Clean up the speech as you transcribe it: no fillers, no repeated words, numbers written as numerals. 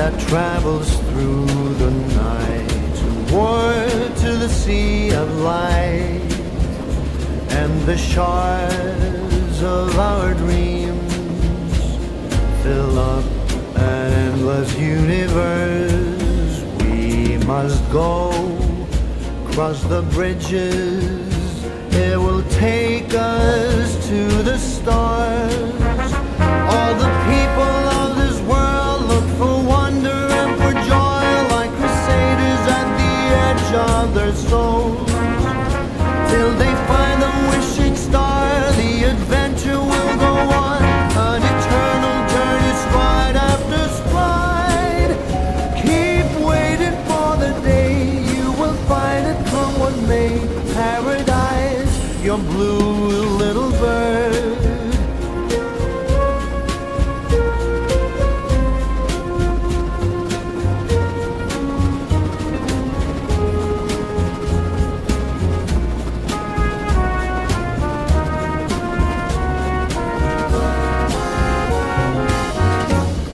that travels through the night toward to the sea of light, and the shards of our dreams fill up an endless universe. We must go across the bridges, it will take us to the stars. All the people of this world look for wonder and for joy, like crusaders at the edge of their souls, till they find the wishing star. The adventure will go on, an eternal journey, stride after stride. Keep waiting for the day you will find it, come what may. Paradise, your blue little bird.